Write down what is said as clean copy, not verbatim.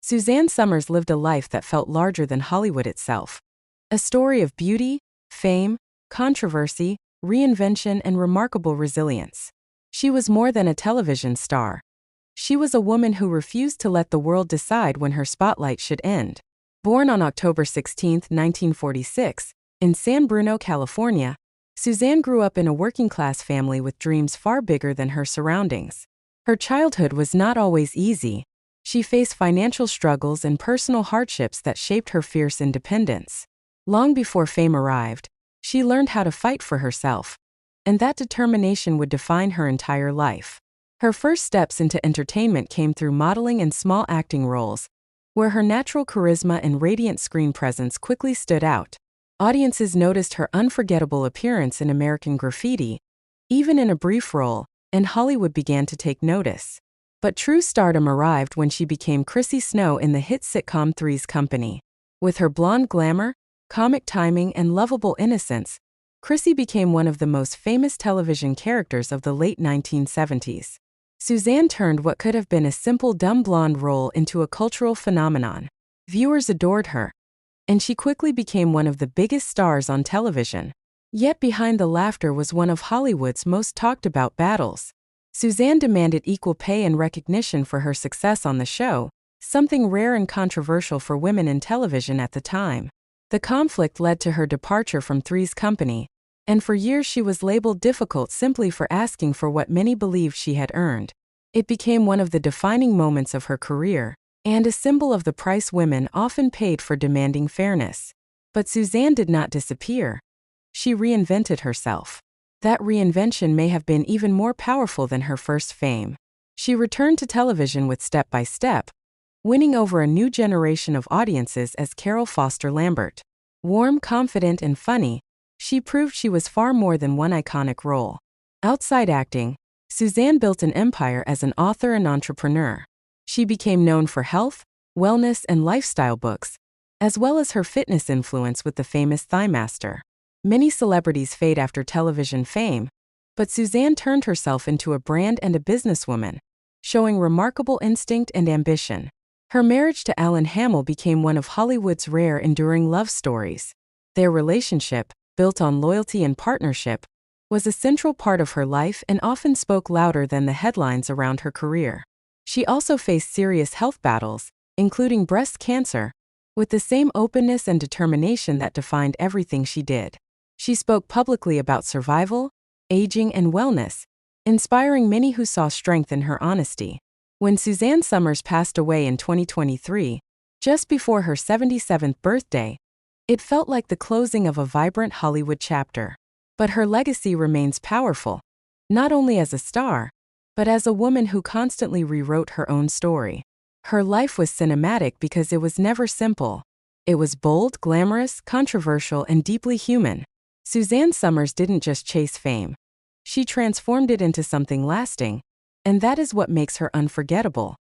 Suzanne Somers lived a life that felt larger than Hollywood itself. A story of beauty, fame, controversy, reinvention, and remarkable resilience. She was more than a television star. She was a woman who refused to let the world decide when her spotlight should end. Born on October 16, 1946, in San Bruno, California, Suzanne grew up in a working-class family with dreams far bigger than her surroundings. Her childhood was not always easy. She faced financial struggles and personal hardships that shaped her fierce independence. Long before fame arrived, she learned how to fight for herself, and that determination would define her entire life. Her first steps into entertainment came through modeling and small acting roles, where her natural charisma and radiant screen presence quickly stood out. Audiences noticed her unforgettable appearance in American Graffiti, even in a brief role, and Hollywood began to take notice. But true stardom arrived when she became Chrissy Snow in the hit sitcom Three's Company. With her blonde glamour, comic timing, and lovable innocence, Chrissy became one of the most famous television characters of the late 1970s. Suzanne turned what could have been a simple dumb blonde role into a cultural phenomenon. Viewers adored her, and she quickly became one of the biggest stars on television. Yet behind the laughter was one of Hollywood's most talked about battles. Suzanne demanded equal pay and recognition for her success on the show, something rare and controversial for women in television at the time. The conflict led to her departure from Three's Company, and for years she was labeled difficult simply for asking for what many believed she had earned. It became one of the defining moments of her career, and a symbol of the price women often paid for demanding fairness. But Suzanne did not disappear. She reinvented herself. That reinvention may have been even more powerful than her first fame. She returned to television with Step by Step, winning over a new generation of audiences as Carol Foster Lambert. Warm, confident, and funny, she proved she was far more than one iconic role. Outside acting, Suzanne built an empire as an author and entrepreneur. She became known for health, wellness, and lifestyle books, as well as her fitness influence with the famous Thigh Master. Many celebrities fade after television fame, but Suzanne turned herself into a brand and a businesswoman, showing remarkable instinct and ambition. Her marriage to Alan Hamel became one of Hollywood's rare enduring love stories. Their relationship, built on loyalty and partnership, was a central part of her life and often spoke louder than the headlines around her career. She also faced serious health battles, including breast cancer, with the same openness and determination that defined everything she did. She spoke publicly about survival, aging, and wellness, inspiring many who saw strength in her honesty. When Suzanne Somers passed away in 2023, just before her 77th birthday, it felt like the closing of a vibrant Hollywood chapter. But her legacy remains powerful, not only as a star, but as a woman who constantly rewrote her own story. Her life was cinematic because it was never simple. It was bold, glamorous, controversial, and deeply human. Suzanne Somers didn't just chase fame. She transformed it into something lasting, and that is what makes her unforgettable.